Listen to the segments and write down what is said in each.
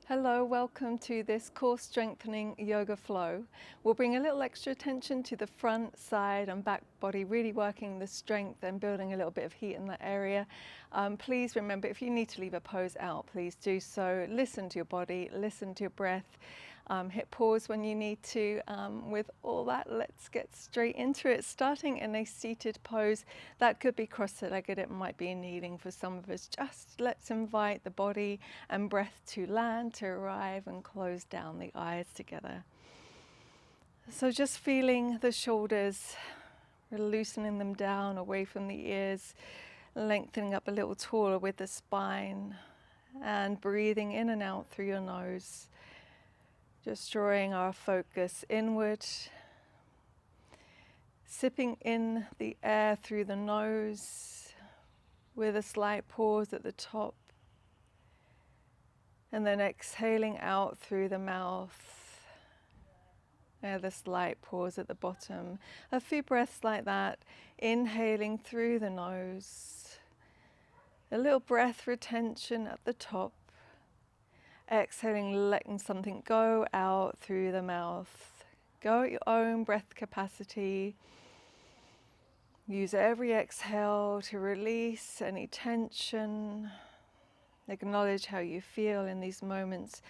Hello, welcome to this core strengthening yoga flow. We'll bring a little extra attention to the front, side and back body, really working the strength and building a little bit of heat in that area. Please remember, if you need to leave a pose out, please do so. Listen to your body, listen to your breath. Hit pause when you need to. With all that, let's get straight into it. Starting in a seated pose, that could be cross-legged, it might be kneeling for some of us. Just let's invite the body and breath to land, to arrive and close down the eyes together. So just feeling the shoulders, loosening them down away from the ears, lengthening up a little taller with the spine, and breathing in and out through your nose. Just drawing our focus inward, sipping in the air through the nose with a slight pause at the top, and then exhaling out through the mouth with a slight pause at the bottom. A few breaths like that, inhaling through the nose, a little breath retention at the top, exhaling, letting something go out through the mouth. Go at your own breath capacity. Use every exhale to release any tension. Acknowledge how you feel in these moments,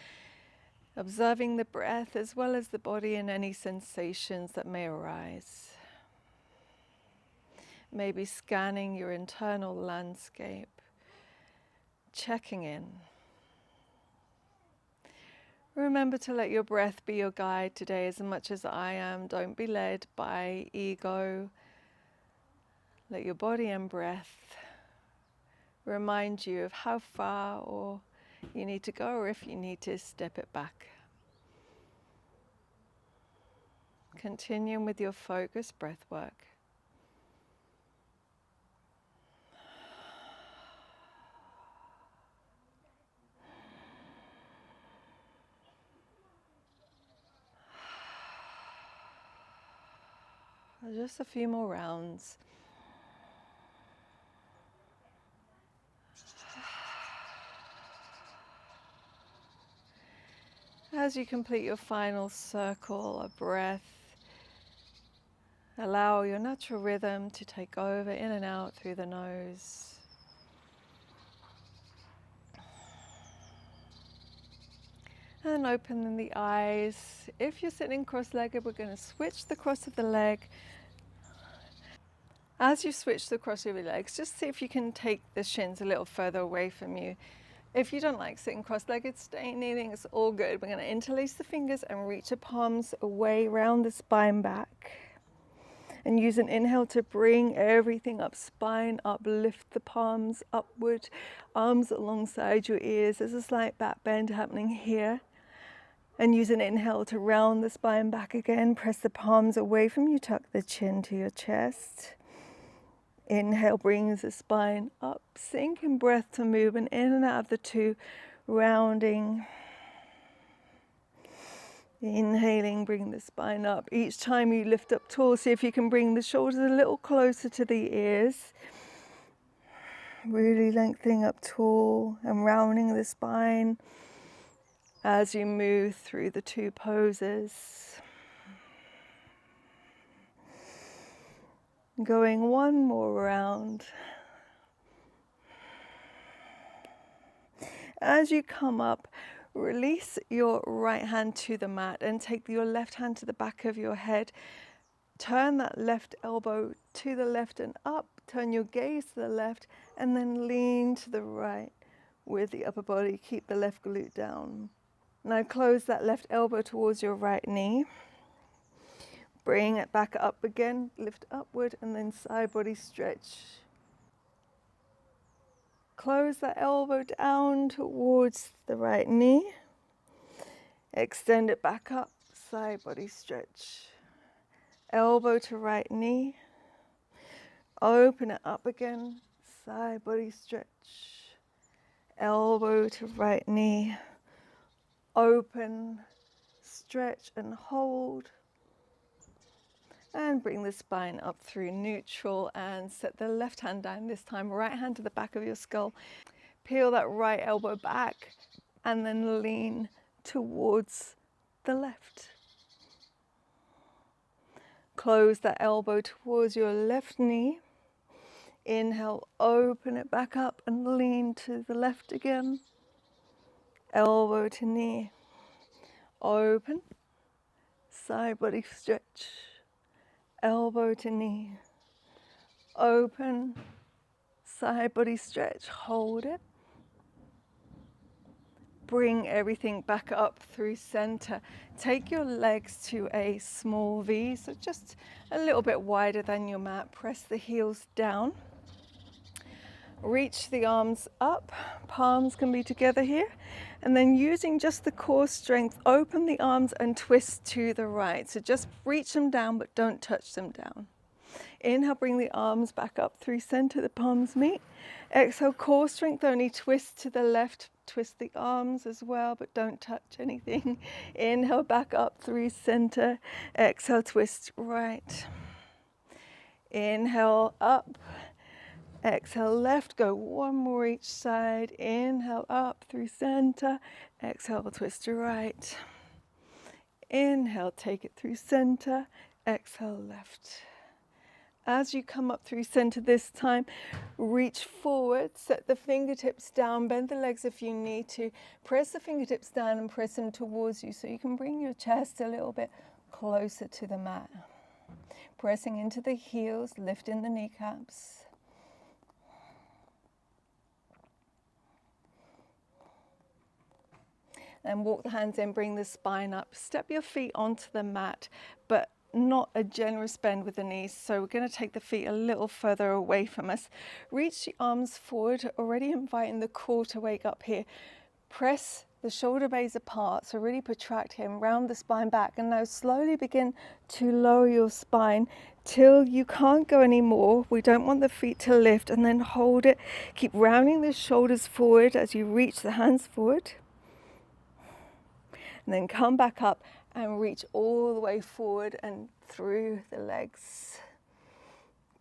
observing the breath as well as the body and any sensations that may arise. Maybe scanning your internal landscape, checking in. Remember to let your breath be your guide today as much as I am. Don't be led by ego. Let your body and breath remind you of how far or you need to go, or if you need to step it back. Continuing with your focused breath work. Just a few more rounds. As you complete your final circle of breath, allow your natural rhythm to take over in and out through the nose. And opening the eyes. If you're sitting cross-legged, we're going to switch the cross of the leg. As you switch the cross of your legs, just see if you can take the shins a little further away from you. If you don't like sitting cross-legged, stay kneeling, it's all good. We're going to interlace the fingers and reach the palms away round the spine back. And use an inhale to bring everything up, spine up, lift the palms upward, arms alongside your ears. There's a slight back bend happening here. And use an inhale to round the spine back again. Press the palms away from you, tuck the chin to your chest. Inhale brings the spine up, sinking breath to movement in and out of the two, rounding. Inhaling, bring the spine up. Each time you lift up tall, see if you can bring the shoulders a little closer to the ears. Really lengthening up tall and rounding the spine as you move through the two poses. Going one more round. As you come up, release your right hand to the mat and take your left hand to the back of your head. Turn that left elbow to the left and up. Turn your gaze to the left and then lean to the right with the upper body. Keep the left glute down. Now close that left elbow towards your right knee. Bring it back up again, lift upward and then side body stretch. Close that elbow down towards the right knee. Extend it back up, side body stretch. Elbow to right knee. Open it up again, side body stretch. Elbow to right knee. Open, stretch and hold. And bring the spine up through neutral and set the left hand down this time, right hand to the back of your skull. Peel that right elbow back, and then lean towards the left. Close that elbow towards your left knee. Inhale, open it back up and lean to the left again. Elbow to knee. Open. Side body stretch. Elbow to knee. Open. Side body stretch. Hold it. Bring everything back up through center. Take your legs to a small V, so just a little bit wider than your mat. Press the heels down. Reach the arms up. Palms can be together here. And then using just the core strength, open the arms and twist to the right. So just reach them down, but don't touch them down. Inhale, bring the arms back up through center, the palms meet. Exhale, core strength only, twist to the left, twist the arms as well, but don't touch anything. Inhale, back up through center. Exhale, twist right. Inhale, up. Exhale, left, go one more each side. Inhale, up through center. Exhale, twist to right. Inhale, take it through center. Exhale, left. As you come up through center this time, reach forward, set the fingertips down, bend the legs if you need to. Press the fingertips down and press them towards you so you can bring your chest a little bit closer to the mat. Pressing into the heels, lifting the kneecaps. And walk the hands in, bring the spine up. Step your feet onto the mat, but not a generous bend with the knees. So we're going to take the feet a little further away from us. Reach the arms forward, already inviting the core to wake up here. Press the shoulder blades apart, so really protract here and round the spine back. And now slowly begin to lower your spine till you can't go anymore. We don't want the feet to lift, and then hold it. Keep rounding the shoulders forward as you reach the hands forward. And then come back up and reach all the way forward and through the legs.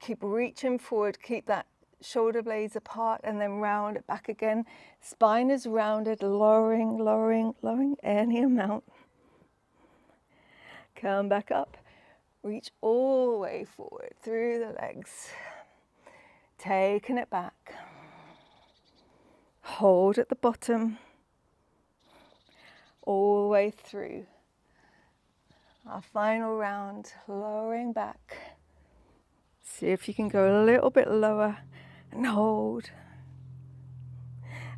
Keep reaching forward, keep that shoulder blades apart, and then round it back again. Spine is rounded, lowering, lowering, lowering any amount. Come back up, reach all the way forward through the legs. Taking it back. Hold at the bottom. All the way through. Our final round, lowering back. See if you can go a little bit lower and hold.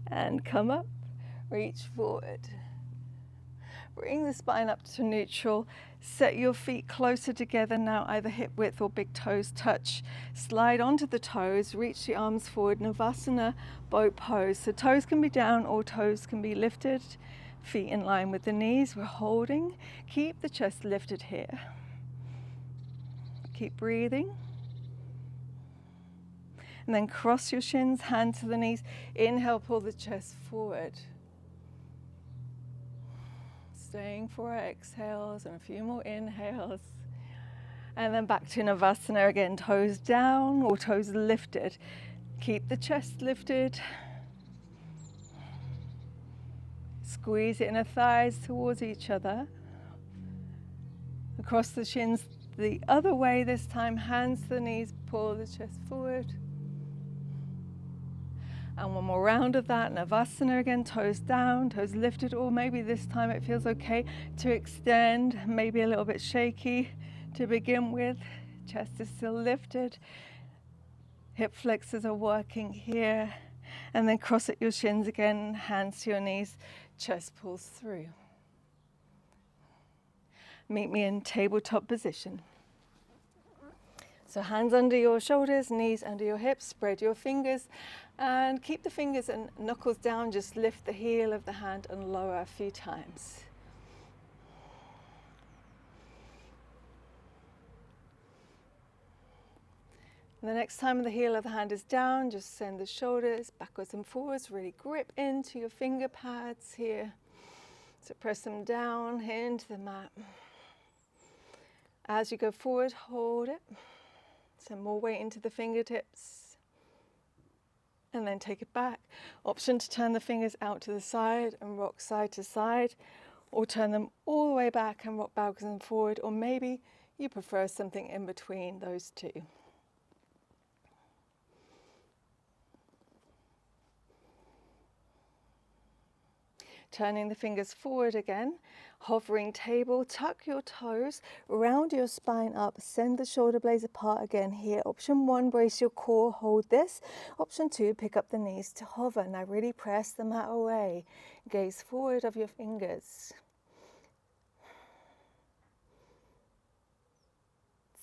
And come up, reach forward. Bring the spine up to neutral. Set your feet closer together now, either hip width or big toes touch. Slide onto the toes, reach the arms forward, Navasana boat pose. So toes can be down or toes can be lifted. Feet in line with the knees, we're holding. Keep the chest lifted here. Keep breathing. And then cross your shins, hand to the knees. Inhale, pull the chest forward. Staying for our exhales and a few more inhales. And then back to Navasana again, toes down or toes lifted. Keep the chest lifted. Squeeze the inner thighs towards each other. Across the shins the other way this time, hands to the knees, pull the chest forward. And one more round of that, Navasana again, toes down, toes lifted, or maybe this time it feels okay to extend, maybe a little bit shaky to begin with. Chest is still lifted. Hip flexors are working here. And then cross at your shins again, hands to your knees, chest pulls through. Meet me in tabletop position. So hands under your shoulders, knees under your hips, spread your fingers and keep the fingers and knuckles down. Just lift the heel of the hand and lower a few times. And the next time the heel of the hand is down, just send the shoulders backwards and forwards. Really grip into your finger pads here. So press them down into the mat. As you go forward, hold it. Send more weight into the fingertips. and then take it back. Option to turn the fingers out to the side and rock side to side, or turn them all the way back and rock backwards and forward, or maybe you prefer something in between those two. Turning the fingers forward again, hovering table, tuck your toes, round your spine up, send the shoulder blades apart again here. Option 1, brace your core, hold this. Option 2, pick up the knees to hover. Now really press the mat away. Gaze forward of your fingers.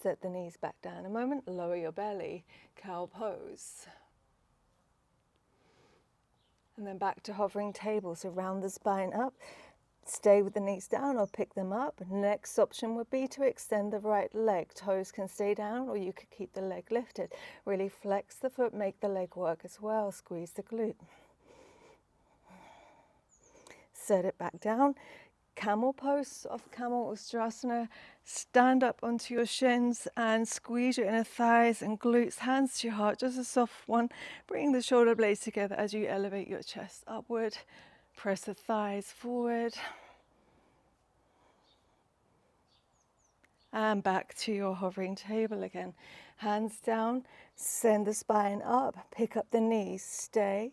Set the knees back down a moment, lower your belly, cow pose. And then back to hovering table, so round the spine up, stay with the knees down or pick them up. Next option would be to extend the right leg. Toes can stay down or you could keep the leg lifted. Really flex the foot, make the leg work as well, squeeze the glute. Set it back down. Camel pose, soft camel ustrasana. Stand up onto your shins and squeeze your inner thighs and glutes, hands to your heart, just a soft one. Bring the shoulder blades together as you elevate your chest upward. Press the thighs forward. And back to your hovering table again. Hands down, send the spine up, pick up the knees, stay.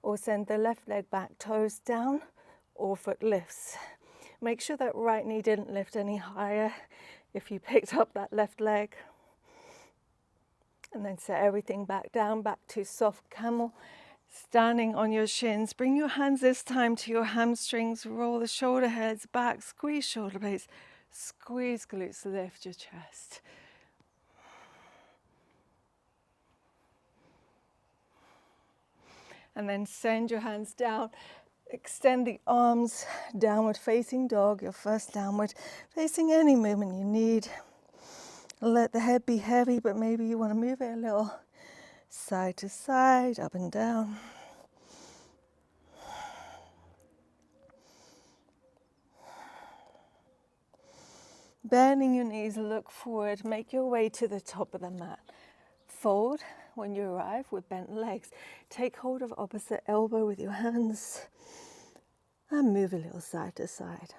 Or send the left leg back, toes down, or foot lifts. Make sure that right knee didn't lift any higher if you picked up that left leg. And then set everything back down, back to soft camel. Standing on your shins, bring your hands this time to your hamstrings, roll the shoulder heads back, squeeze shoulder blades, squeeze glutes, lift your chest. And then send your hands down. Extend the arms, downward facing dog, your first downward facing, any movement you need. Let the head be heavy, but maybe you want to move it a little side to side, up and down. Bending your knees, look forward, make your way to the top of the mat. Fold when you arrive with bent legs. Take hold of opposite elbow with your hands and move a little side to side.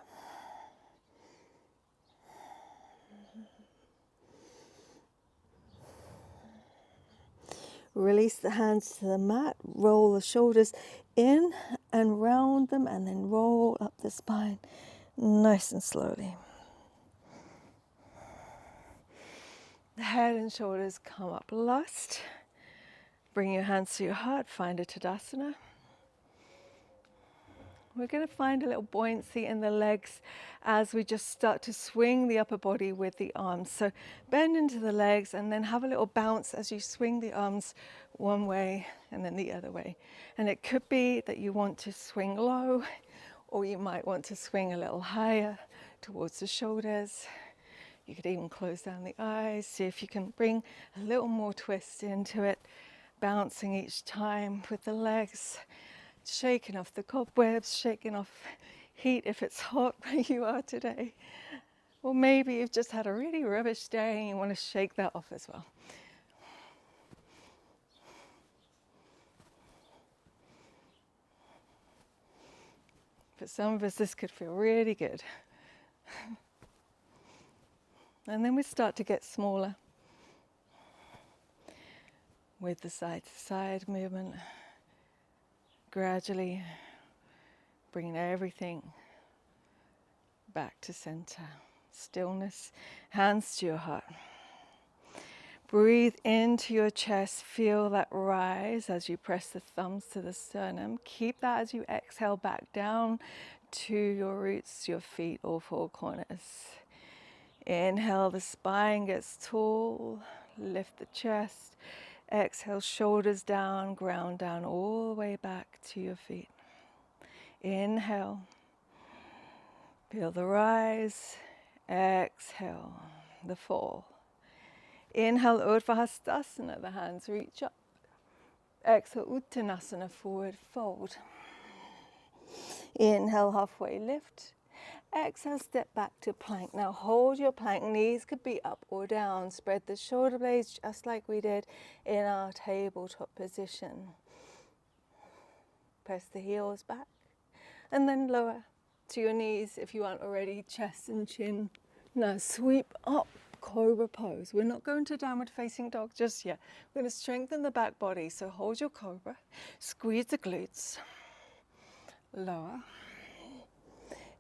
Release the hands to the mat, roll the shoulders in and round them, and then roll up the spine nice and slowly. The head and shoulders come up last. Bring your hands to your heart, find a Tadasana. We're going to find a little buoyancy in the legs as we just start to swing the upper body with the arms. So bend into the legs and then have a little bounce as you swing the arms one way and then the other way. And it could be that you want to swing low, or you might want to swing a little higher towards the shoulders. You could even close down the eyes. See if you can bring a little more twist into it, bouncing each time with the legs. Shaking off the cobwebs, shaking off heat if it's hot where you are today. Or maybe you've just had a really rubbish day and you want to shake that off as well. For some of us, this could feel really good. And then we start to get smaller with the side-to-side movement. Gradually bringing everything back to center. Stillness, hands to your heart. Breathe into your chest, feel that rise as you press the thumbs to the sternum. Keep that as you exhale back down to your roots, your feet, all four corners. Inhale, the spine gets tall, lift the chest. Exhale, shoulders down, ground down, all the way back to your feet. Inhale, feel the rise. Exhale, the fall. Inhale, Urdhva Hastasana, the hands reach up. Exhale, Uttanasana, forward fold. Inhale, halfway lift. Exhale, step back to plank. Now hold your plank. Knees could be up or down. Spread the shoulder blades just like we did in our tabletop position. press the heels back, and then lower to your knees if you aren't already, chest and chin. Now sweep up, cobra pose. We're not going to downward facing dog just yet. We're going to strengthen the back body, so hold your cobra, squeeze the glutes, lower.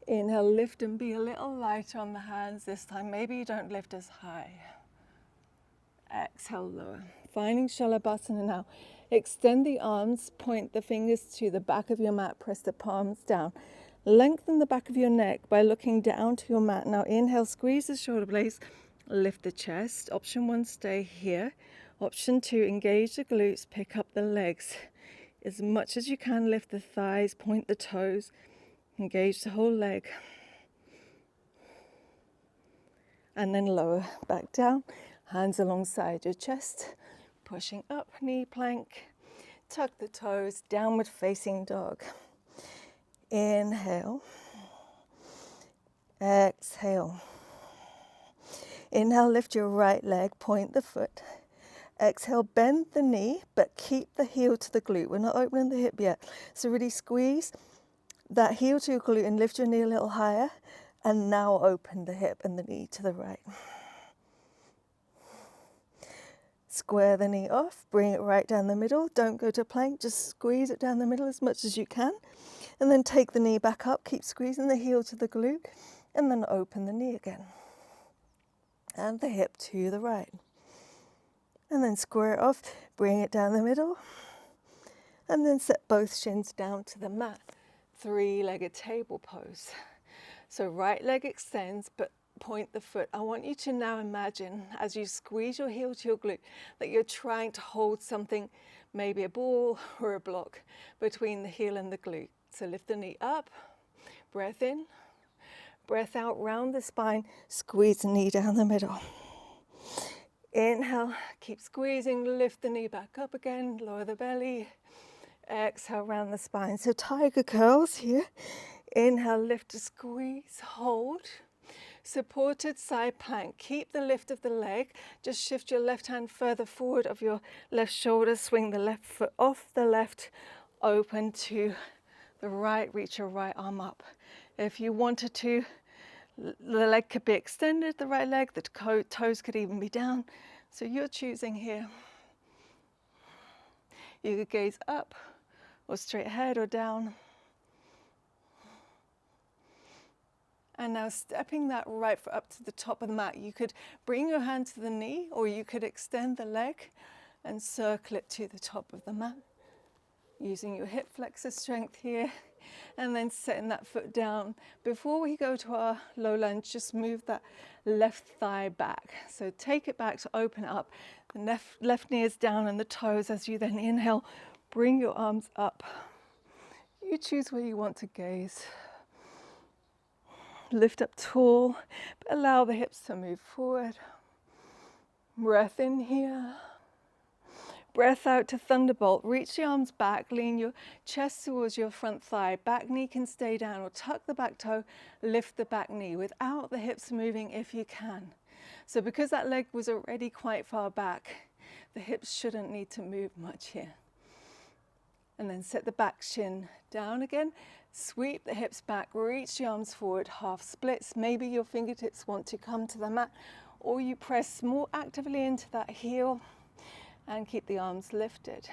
Inhale, lift and be a little lighter on the hands this time. Maybe you don't lift as high. Exhale, lower. Finding Shalabhasana now. Extend the arms, point the fingers to the back of your mat, press the palms down. Lengthen the back of your neck by looking down to your mat. Now inhale, squeeze the shoulder blades, lift the chest. Option 1, stay here. Option 2, engage the glutes, pick up the legs. As much as you can, lift the thighs, point the toes, engage the whole leg. And then lower back down, hands alongside your chest, pushing up, knee plank, tuck the toes, downward facing dog. Inhale, exhale. Inhale, lift your right leg, point the foot. Exhale, bend the knee, but keep the heel to the glute. We're not opening the hip yet. So really squeeze that heel to your glute and lift your knee a little higher. And now open the hip and the knee to the right. Square the knee off, bring it right down the middle. Don't go to plank, just squeeze it down the middle as much as you can. And then take the knee back up, keep squeezing the heel to the glute, and then open the knee again. And the hip to the right. And then square it off, bring it down the middle. And then set both shins down to the mat. Three-legged table pose. So right leg extends, but point the foot. I want you to now imagine, as you squeeze your heel to your glute, that you're trying to hold something, maybe a ball or a block, between the heel and the glute. So lift the knee up, breath in, breath out, round the spine, squeeze the knee down the middle. Inhale, keep squeezing, lift the knee back up again, lower the belly. Exhale, round the spine. So tiger curls here. Inhale, lift to squeeze, hold. Supported side plank. Keep the lift of the leg. Just shift your left hand further forward of your left shoulder. Swing the left foot off the left, open to the right. Reach your right arm up. If you wanted to, the leg could be extended, the right leg. The toes could even be down. So you're choosing here. You could gaze up or straight ahead or down. And now stepping that right foot up to the top of the mat. You could bring your hand to the knee, or you could extend the leg and circle it to the top of the mat. Using your hip flexor strength here, and then setting that foot down. Before we go to our low lunge, just move that left thigh back. So take it back to open it up. The left knee is down and the toes. As you then inhale, bring your arms up. You choose where you want to gaze. Lift up tall, but allow the hips to move forward. Breath in here. Breath out to thunderbolt. Reach the arms back, lean your chest towards your front thigh. Back knee can stay down, or tuck the back toe, lift the back knee without the hips moving if you can. So because that leg was already quite far back, the hips shouldn't need to move much here. And then set the back shin down again. Sweep the hips back, reach the arms forward, half splits. Maybe your fingertips want to come to the mat, or you press more actively into that heel and keep the arms lifted.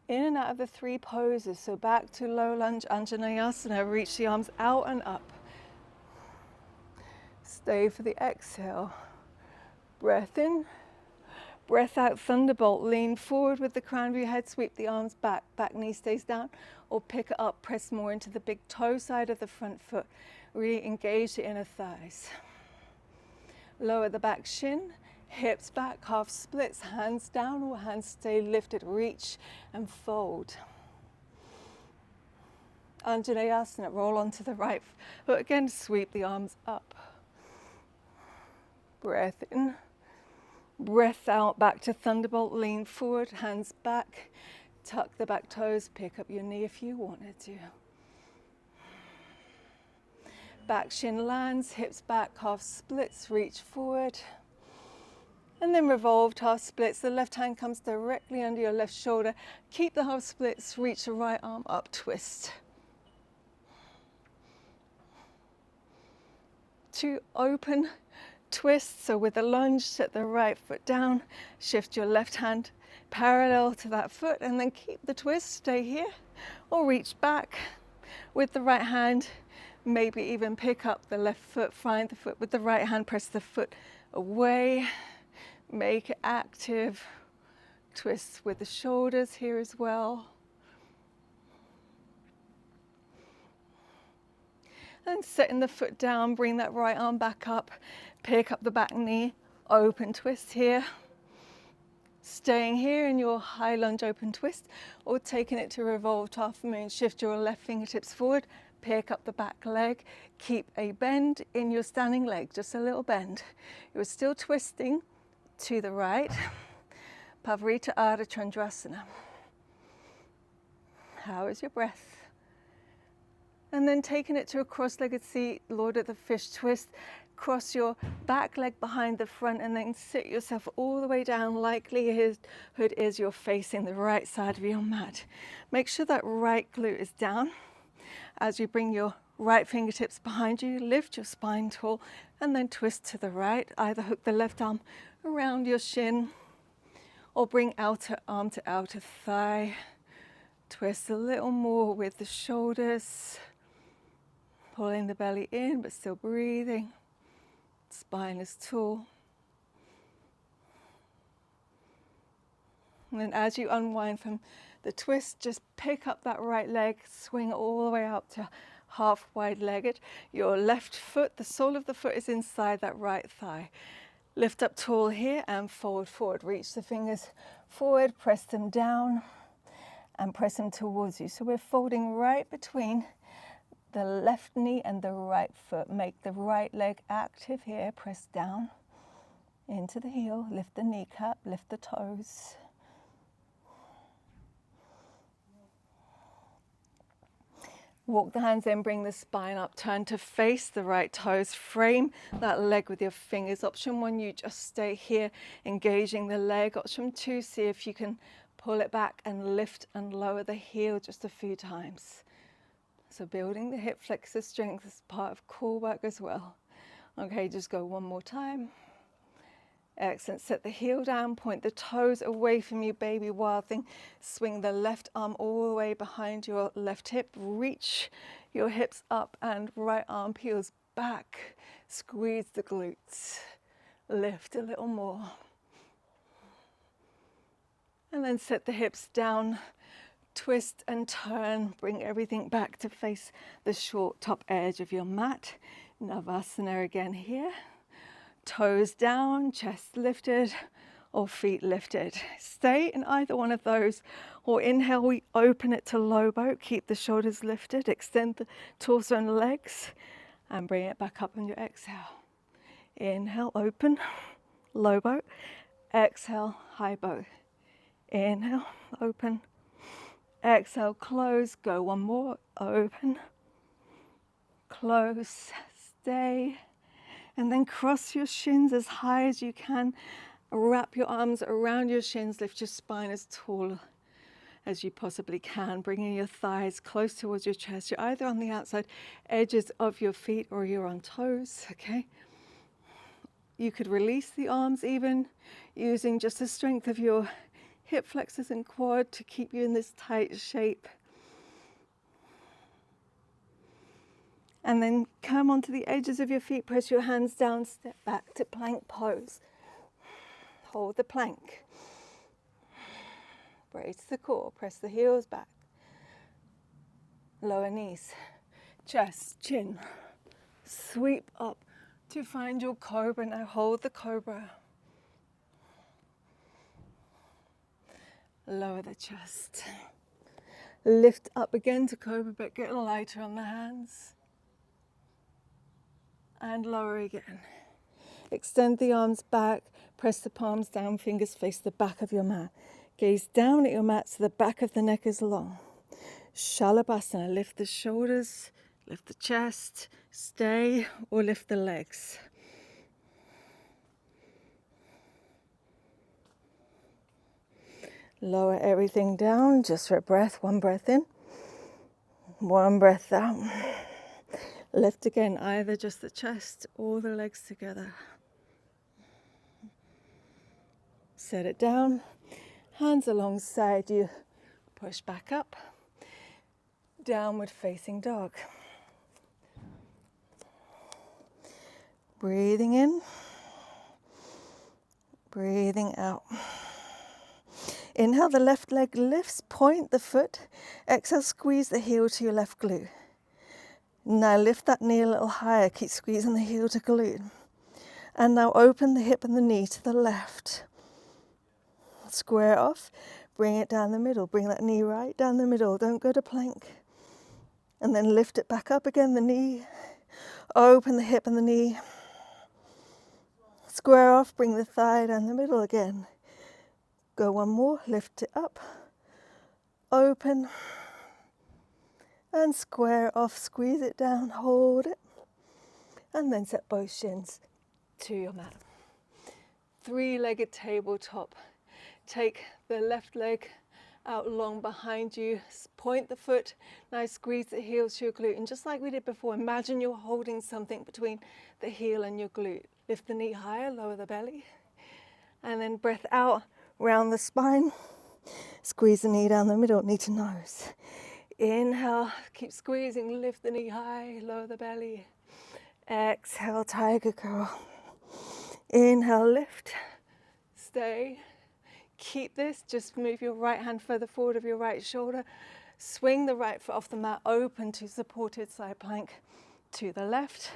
In and out of the three poses. So back to low lunge, Anjaneyasana. Reach the arms out and up. Stay for the exhale. Breath in. Breath out, thunderbolt. Lean forward with the crown of your head. Sweep the arms back. Back knee stays down. Or pick it up. Press more into the big toe side of the front foot. Really engage the inner thighs. Lower the back shin. Hips back, half splits. Hands down or hands stay lifted. Reach and fold. Anjaneyasana. Roll onto the right foot again. Sweep the arms up. Breath in. Breath out, back to thunderbolt, lean forward, hands back, tuck the back toes, pick up your knee if you wanted to. Back shin lands, hips back, half splits, reach forward. And then revolve to half splits. The left hand comes directly under your left shoulder. Keep the half splits, reach the right arm up, twist. To open twist, so with a lunge, set the right foot down, shift your left hand parallel to that foot, and then keep the twist, stay here, or reach back with the right hand, maybe even pick up the left foot, find the foot with the right hand, press the foot away, make it active, twist with the shoulders here as well. And setting the foot down, bring that right arm back up, pick up the back knee, open twist here. Staying here in your high lunge open twist, or taking it to revolve to half moon, shift your left fingertips forward, pick up the back leg, keep a bend in your standing leg, just a little bend. You're still twisting to the right, Pavarita Ardha Chandrasana. How is your breath? And then taking it to a cross-legged seat, Lord of the Fish twist, cross your back leg behind the front and then sit yourself all the way down. Likelihood is you're facing the right side of your mat. Make sure that right glute is down. As you bring your right fingertips behind you, lift your spine tall and then twist to the right. Either hook the left arm around your shin or bring outer arm to outer thigh. Twist a little more with the shoulders. Pulling the belly in, but still breathing. Spine is tall. And then as you unwind from the twist, just pick up that right leg, swing all the way up to half wide legged. Your left foot, the sole of the foot is inside that right thigh. Lift up tall here and fold forward. Reach the fingers forward, press them down and press them towards you. So we're folding right between the left knee and the right foot. Make the right leg active here. Press down into the heel. Lift the kneecap, lift the toes. Walk the hands in, bring the spine up, turn to face the right toes, frame that leg with your fingers. Option 1, you just stay here, engaging the leg. Option 2, see if you can pull it back and lift and lower the heel just a few times. So building the hip flexor strength is part of core work as well. Okay, just go one more time. Excellent. Set the heel down, point the toes away from you, baby wild thing. Swing the left arm all the way behind your left hip. Reach your hips up and right arm peels back. Squeeze the glutes. Lift a little more. And then set the hips down. Twist and turn, bring everything back to face the short top edge of your mat. Navasana again here. Toes down, chest lifted, or feet lifted. Stay in either one of those, or inhale, we open it to low boat. Keep the shoulders lifted, extend the torso and legs, and bring it back up on your exhale. Inhale, open, low boat. Exhale, high boat. Inhale, open. Exhale, close, go one more, open, close, stay, and then cross your shins as high as you can. Wrap your arms around your shins, lift your spine as tall as you possibly can, bringing your thighs close towards your chest. You're either on the outside edges of your feet or you're on toes, okay? You could release the arms even using just the strength of your hip flexors and quad to keep you in this tight shape. And then come onto the edges of your feet, press your hands down, step back to plank pose. Hold the plank. Brace the core, press the heels back. Lower knees, chest, chin. Sweep up to find your cobra. Now hold the cobra. Lower the chest. Lift up again to cobra, but get lighter on the hands. And lower again. Extend the arms back, press the palms down, fingers face the back of your mat. Gaze down at your mat so the back of the neck is long. Shalabhasana, lift the shoulders, lift the chest, stay or lift the legs. Lower everything down just for a breath. One breath in, one breath out. Lift again, either just the chest or the legs together. Set it down, hands alongside you, push back up, downward facing dog. Breathing in, breathing out. Inhale, the left leg lifts, point the foot. Exhale, squeeze the heel to your left glute. Now lift that knee a little higher, keep squeezing the heel to glute. And now open the hip and the knee to the left. Square off, bring it down the middle. Bring that knee right down the middle, don't go to plank. And then lift it back up again, the knee. Open the hip and the knee. Square off, bring the thigh down the middle again. Go one more, lift it up, open, and square off, squeeze it down, hold it, and then set both shins to your mat. Three-legged tabletop. Take the left leg out long behind you, point the foot, now squeeze the heel to your glute, and just like we did before, imagine you're holding something between the heel and your glute. Lift the knee higher, lower the belly, and then breath out. Round the spine, squeeze the knee down the middle, knee to nose. Inhale, keep squeezing, lift the knee high, lower the belly. Exhale, tiger curl. Inhale, lift, stay. Keep this, just move your right hand further forward of your right shoulder. Swing the right foot off the mat, open to supported side plank to the left.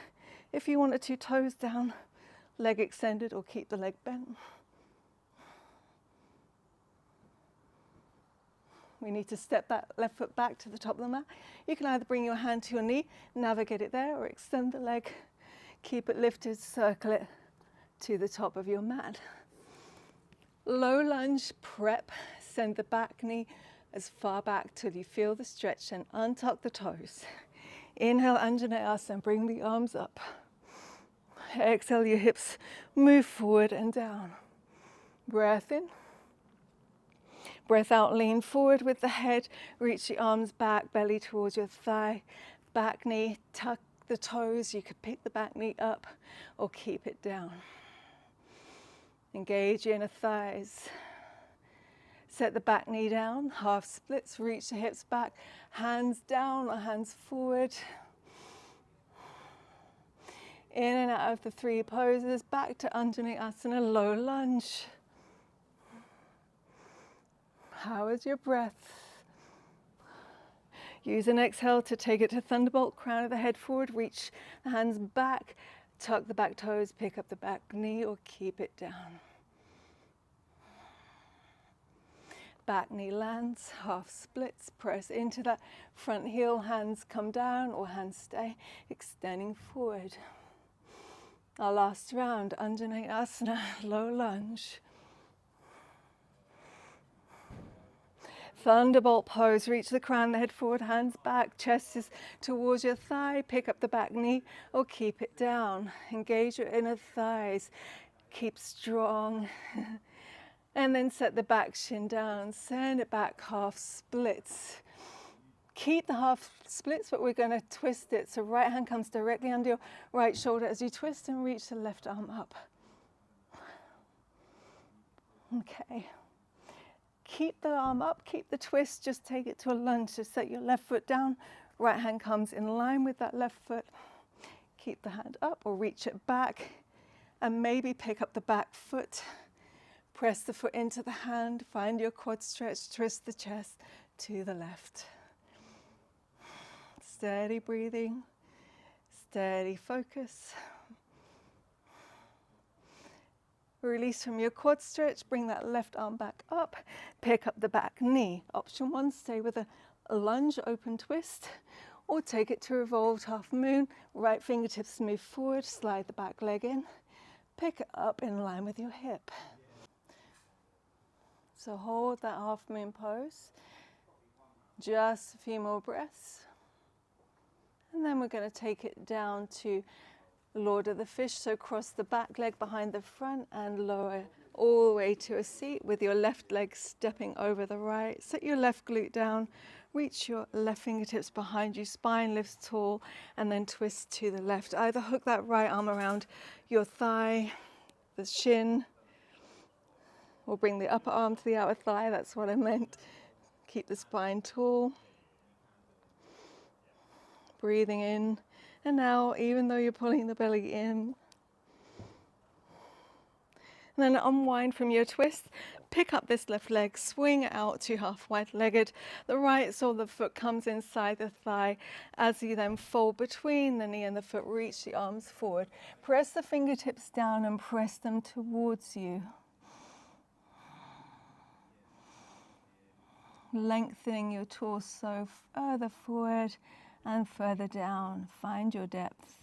If you want it to, toes down, leg extended, or keep the leg bent. We need to step that left foot back to the top of the mat. You can either bring your hand to your knee, navigate it there, or extend the leg. Keep it lifted, circle it to the top of your mat. Low lunge, prep. Send the back knee as far back till you feel the stretch and untuck the toes. Inhale, Anjaneyasana, bring the arms up. Exhale, your hips move forward and down. Breath in. Breath out, lean forward with the head, reach the arms back, belly towards your thigh, back knee, tuck the toes. You could pick the back knee up or keep it down. Engage your inner thighs. Set the back knee down, half splits, reach the hips back, hands down or hands forward. In and out of the three poses, back to Anjaneyasana, low lunge. How is your breath? Use an exhale to take it to thunderbolt, crown of the head forward, reach the hands back, tuck the back toes, pick up the back knee or keep it down. Back knee lands, half splits, press into that front heel, hands come down or hands stay, extending forward. Our last round, Anjaneyasana, low lunge. Thunderbolt pose, reach the crown, the head forward, hands back, chest is towards your thigh, pick up the back knee or keep it down. Engage your inner thighs, keep strong. And then set the back shin down, send it back, half splits. Keep the half splits, but we're going to twist it. So right hand comes directly under your right shoulder as you twist and reach the left arm up. Okay. Keep the arm up, keep the twist, just take it to a lunge. Just set your left foot down, right hand comes in line with that left foot. Keep the hand up or reach it back and maybe pick up the back foot. Press the foot into the hand, find your quad stretch, twist the chest to the left. Steady breathing, steady focus. Release from your quad stretch, bring that left arm back up, pick up the back knee. Option one, stay with a lunge, open twist, or take it to revolved half moon. Right fingertips move forward, slide the back leg in, pick it up in line with your hip. So hold that half moon pose, just a few more breaths. And then we're going to take it down to Lord of the Fish, so cross the back leg behind the front and lower all the way to a seat with your left leg stepping over the right. Set your left glute down, reach your left fingertips behind you, spine lifts tall, and then twist to the left. Either hook that right arm around your thigh, the shin, or bring the upper arm to the outer thigh, that's what I meant. Keep the spine tall. Breathing in and out, even though you're pulling the belly in. And then unwind from your twist. Pick up this left leg, swing out to half wide-legged. The right sole of the foot comes inside the thigh. As you then fold between the knee and the foot, reach the arms forward. Press the fingertips down and press them towards you. Lengthening your torso further forward and further down. Find your depth.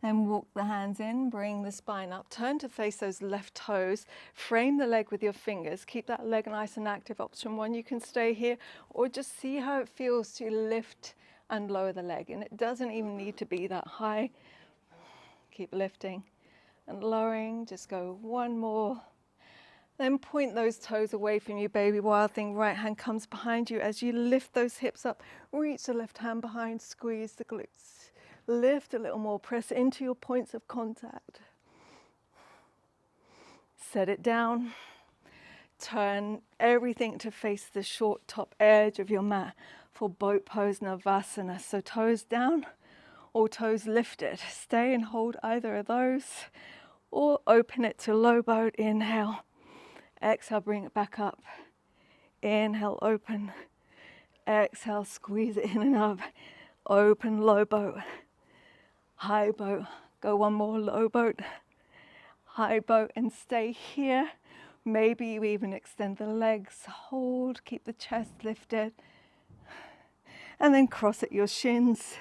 Then walk the hands in, bring the spine up, turn to face those left toes, frame the leg with your fingers, keep that leg nice and active. Option one, you can stay here or just see how it feels to lift and lower the leg. And it doesn't even need to be that high. Keep lifting and lowering, just go one more. Then point those toes away from you, baby wild thing. Right hand comes behind you. As you lift those hips up, reach the left hand behind, squeeze the glutes. Lift a little more, press into your points of contact. Set it down. Turn everything to face the short top edge of your mat for boat pose Navasana. So toes down or toes lifted. Stay and hold either of those or open it to low boat. Inhale. Exhale, bring it back up. Inhale, open. Exhale, squeeze it in and up. Open, low boat. High boat. Go one more, low boat. High boat, and stay here. Maybe you even extend the legs. Hold, keep the chest lifted. And then cross at your shins.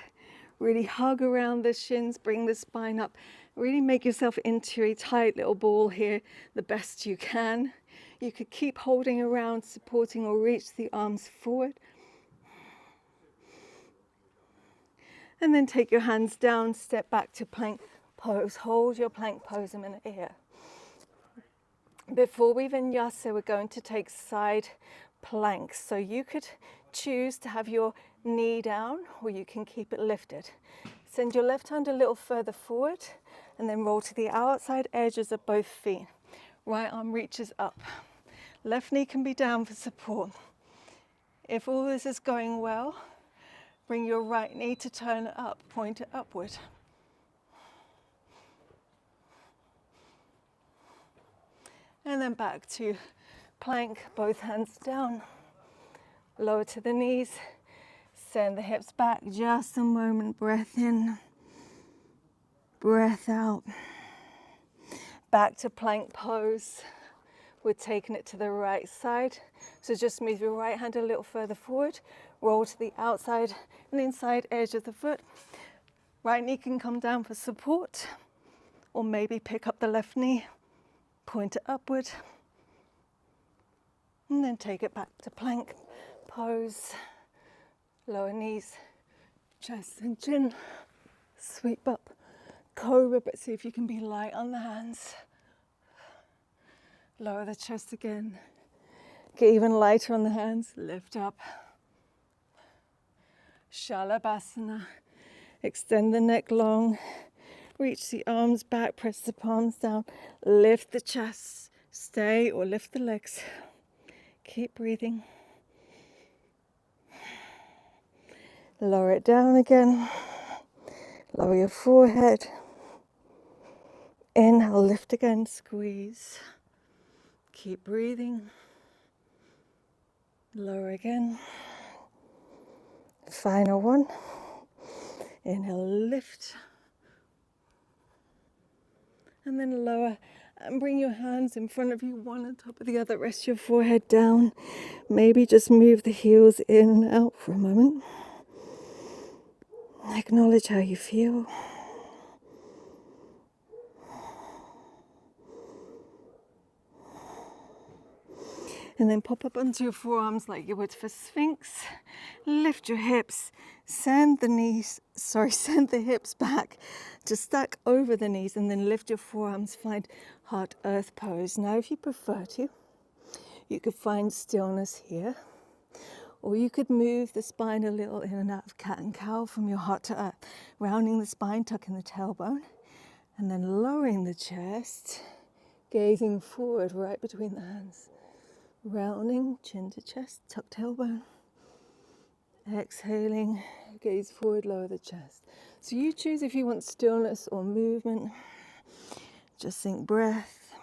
Really hug around the shins, bring the spine up. Really make yourself into a tight little ball here, the best you can. You could keep holding around, supporting, or reach the arms forward. And then take your hands down, step back to plank pose. Hold your plank pose a minute here. Before we vinyasa, we're going to take side planks. So you could choose to have your knee down, or you can keep it lifted. Send your left hand a little further forward, and then roll to the outside edges of both feet. Right arm reaches up. Left knee can be down for support. If all this is going well, bring your right knee to turn it up, point it upward. And then back to plank, both hands down. Lower to the knees. Send the hips back, just a moment. Breath in, breath out. Back to plank pose. We're taking it to the right side. So just move your right hand a little further forward. Roll to the outside and inside edge of the foot. Right knee can come down for support, or maybe pick up the left knee, point it upward, and then take it back to plank pose. Lower knees, chest and chin. Sweep up, cobra, but see if you can be light on the hands. Lower the chest again. Get even lighter on the hands. Lift up. Shalabhasana. Extend the neck long. Reach the arms back. Press the palms down. Lift the chest. Stay or lift the legs. Keep breathing. Lower it down again. Lower your forehead. Inhale, lift again, squeeze. Keep breathing. Lower again. Final one. Inhale, lift. And then lower. And bring your hands in front of you, one on top of the other. Rest your forehead down. Maybe just move the heels in and out for a moment. Acknowledge how you feel. And then pop up onto your forearms like you would for Sphinx. Lift your hips, send the hips back to stack over the knees, and then lift your forearms, find heart earth pose. Now if you prefer to, you could find stillness here, or you could move the spine a little in and out of cat and cow from your heart to earth, rounding the spine, tucking the tailbone, and then lowering the chest, gazing forward right between the hands. Rounding, chin to chest, tuck tailbone. Exhaling, gaze forward, lower the chest. So you choose if you want stillness or movement. Just think breath.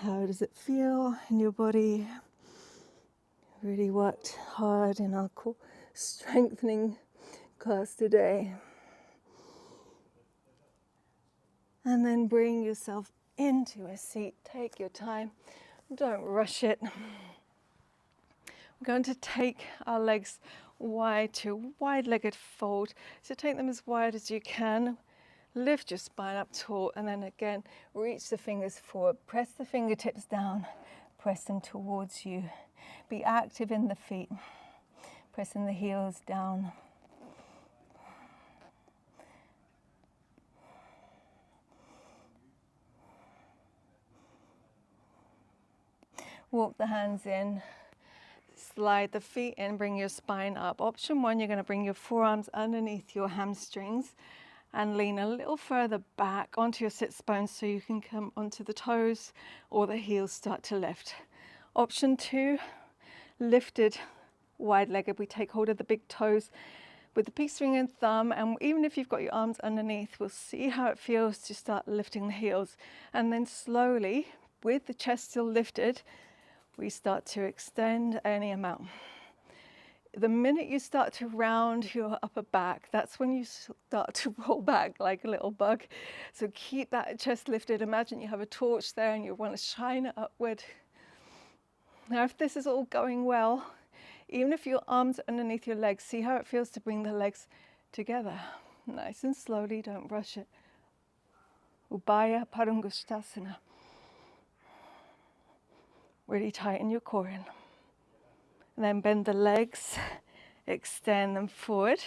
How does it feel in your body? Really worked hard in our core strengthening class today. And then bring yourself into a seat. Take your time. Don't rush it. We're going to take our legs wide to a wide-legged fold. So take them as wide as you can. Lift your spine up tall, and then again, reach the fingers forward. Press the fingertips down. Press them towards you. Be active in the feet. Pressing the heels down. Walk the hands in. Slide the feet in, bring your spine up. Option 1, you're going to bring your forearms underneath your hamstrings and lean a little further back onto your sits bones so you can come onto the toes or the heels start to lift. Option 2, lifted, wide-legged. We take hold of the big toes with the peace ring and thumb, and even if you've got your arms underneath, we'll see how it feels to start lifting the heels. And then slowly, with the chest still lifted, we start to extend any amount. The minute you start to round your upper back, that's when you start to roll back like a little bug. So keep that chest lifted. Imagine you have a torch there and you want to shine it upward. Now, if this is all going well, even if your arms are underneath your legs, see how it feels to bring the legs together. Nice and slowly, don't rush it. Ubaya Padangusthasana. Really tighten your core in. And then bend the legs, extend them forward.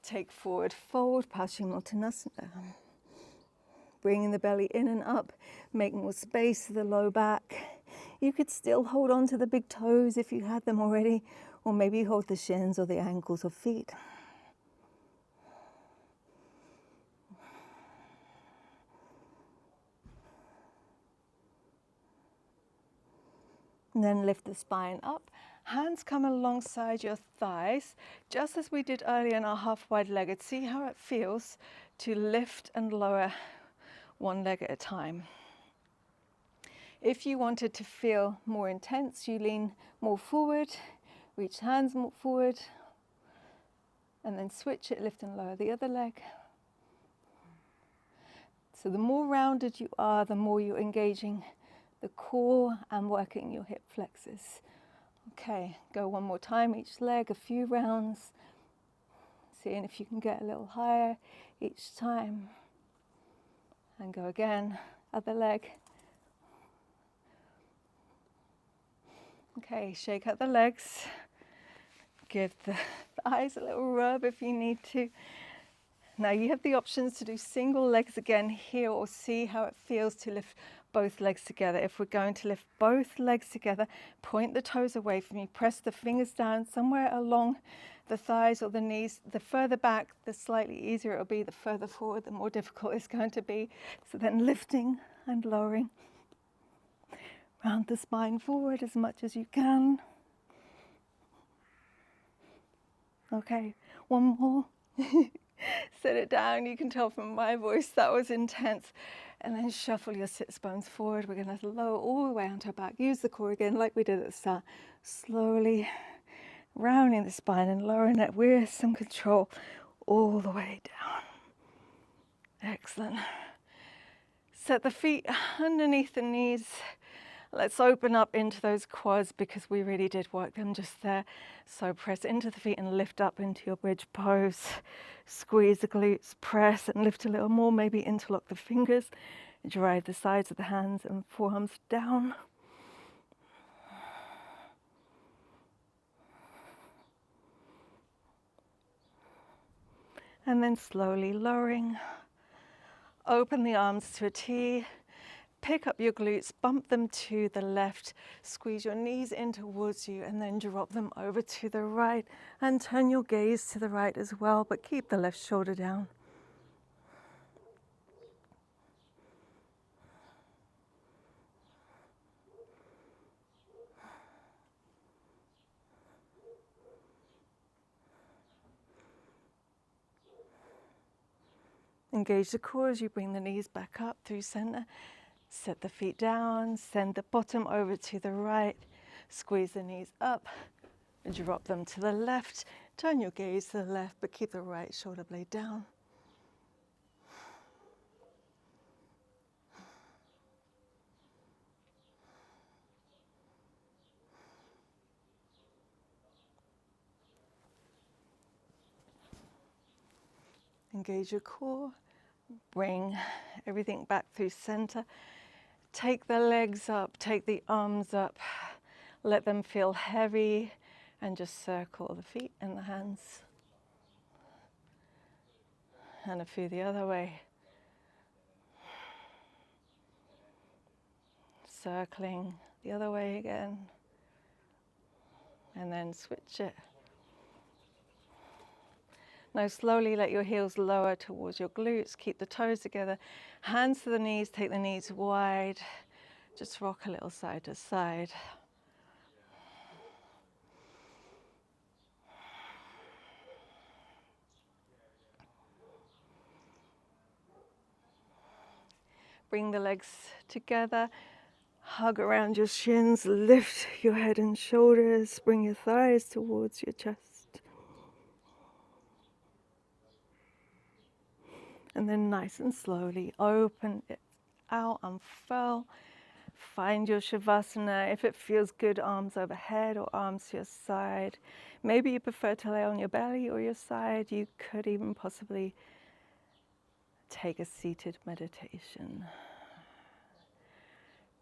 Take forward fold, Paschimottanasana. Bringing the belly in and up, make more space for the low back. You could still hold on to the big toes if you had them already, or maybe hold the shins or the ankles or feet. And then lift the spine up. Hands come alongside your thighs, just as we did earlier in our half wide legged. See how it feels to lift and lower one leg at a time. If you wanted to feel more intense, you lean more forward, reach hands more forward, and then switch it, lift and lower the other leg. So the more rounded you are, the more you're engaging the core and working your hip flexors. Okay, go one more time, each leg, a few rounds. Seeing if you can get a little higher each time. And go again, other leg. Okay, shake out the legs. Give the thighs a little rub if you need to. Now you have the options to do single legs again here, or see how it feels to lift both legs together. If we're going to lift both legs together, point the toes away from you, press the fingers down somewhere along the thighs or the knees. The further back, the slightly easier it'll be. The further forward, the more difficult it's going to be. So then lifting and lowering. Round the spine forward as much as you can. Okay, one more. Set it down. You can tell from my voice that was intense. And then shuffle your sits bones forward. We're going to lower all the way onto our back. Use the core again like we did at the start. Slowly rounding the spine and lowering it with some control all the way down. Excellent. Set the feet underneath the knees. Let's open up into those quads because we really did work them just there. So press into the feet and lift up into your bridge pose. Squeeze the glutes, press and lift a little more, maybe interlock the fingers Drive the sides of the hands and forearms down. And then slowly lowering. Open the arms to a T. Pick up your glutes, bump them to the left, squeeze your knees in towards you, and then drop them over to the right. And turn your gaze to the right as well, but keep the left shoulder down. Engage the core as you bring the knees back up through center. Set the feet down, send the bottom over to the right, squeeze the knees up, drop them to the left, turn your gaze to the left, but keep the right shoulder blade down. Engage your core, bring everything back through center. Take the legs up, take the arms up, let them feel heavy, and just circle the feet and the hands. And a few the other way. Circling the other way again. And then switch it. Now slowly let your heels lower towards your glutes. Keep the toes together. Hands to the knees, take the knees wide. Just rock a little side to side. Bring the legs together. Hug around your shins. Lift your head and shoulders. Bring your thighs towards your chest. And then nice and slowly open it out, unfurl. Find your Shavasana. If it feels good, arms overhead or arms to your side. Maybe you prefer to lay on your belly or your side. You could even possibly take a seated meditation.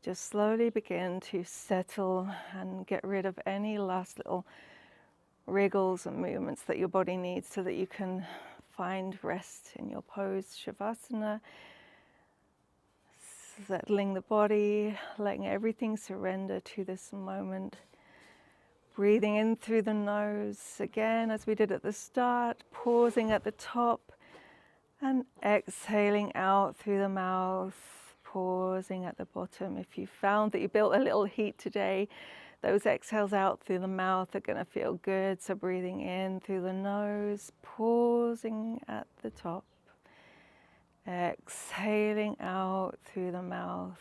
Just slowly begin to settle and get rid of any last little wriggles and movements that your body needs so that you can find rest in your pose, Shavasana. Settling the body, letting everything surrender to this moment. Breathing in through the nose, again as we did at the start, pausing at the top and exhaling out through the mouth, pausing at the bottom. If you found that you built a little heat today, those exhales out through the mouth are going to feel good. So breathing in through the nose, pausing at the top. Exhaling out through the mouth,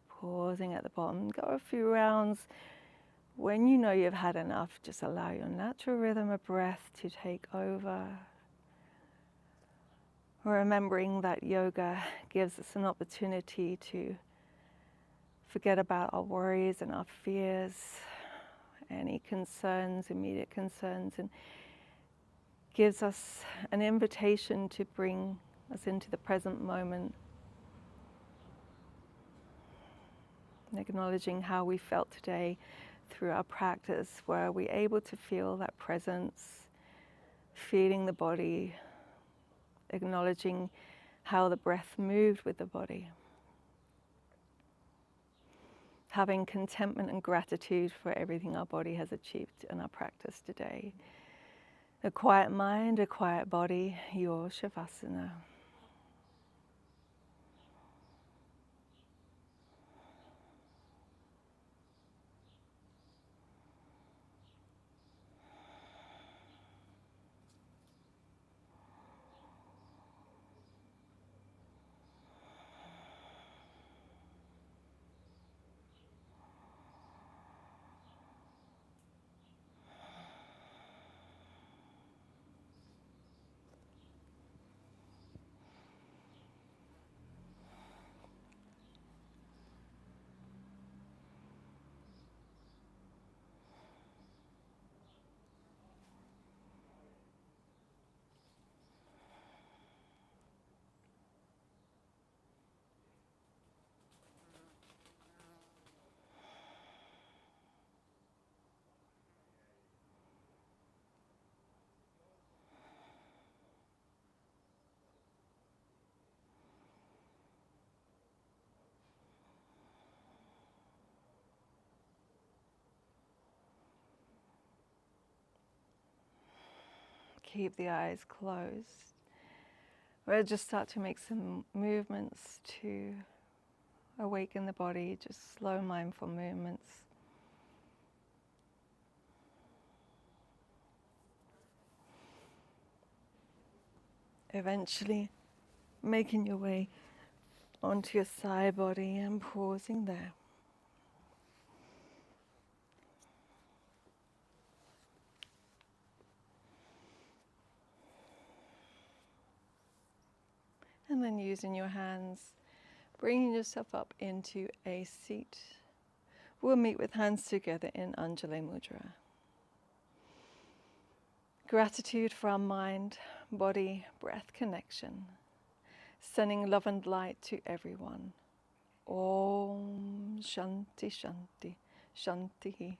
pausing at the bottom. Go a few rounds. When you know you've had enough, just allow your natural rhythm of breath to take over. Remembering that yoga gives us an opportunity to forget about our worries and our fears, any concerns, immediate concerns, and gives us an invitation to bring us into the present moment, and acknowledging how we felt today through our practice. Were we able to feel that presence, feeling the body, acknowledging how the breath moved with the body, having contentment and gratitude for everything our body has achieved in our practice today. A quiet mind, a quiet body, your Shavasana. keep the eyes closed. We'll just start to make some movements to awaken the body, just slow, mindful movements. Eventually making your way onto your side body and pausing there. And then using your hands, bringing yourself up into a seat. We'll meet with hands together in Anjali Mudra. Gratitude for our mind, body, breath connection. Sending love and light to everyone. Om Shanti Shanti Shanti.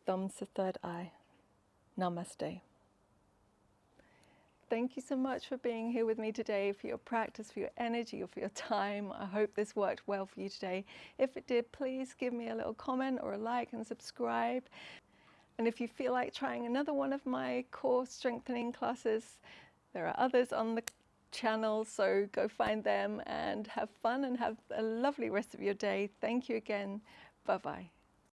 Thumbs the third eye. Namaste. Thank you so much for being here with me today, for your practice, for your energy, or for your time. I hope this worked well for you today. If it did, please give me a little comment or a like and subscribe. And if you feel like trying another one of my core strengthening classes, there are others on the channel, so go find them and have fun and have a lovely rest of your day. Thank you again. Bye-bye.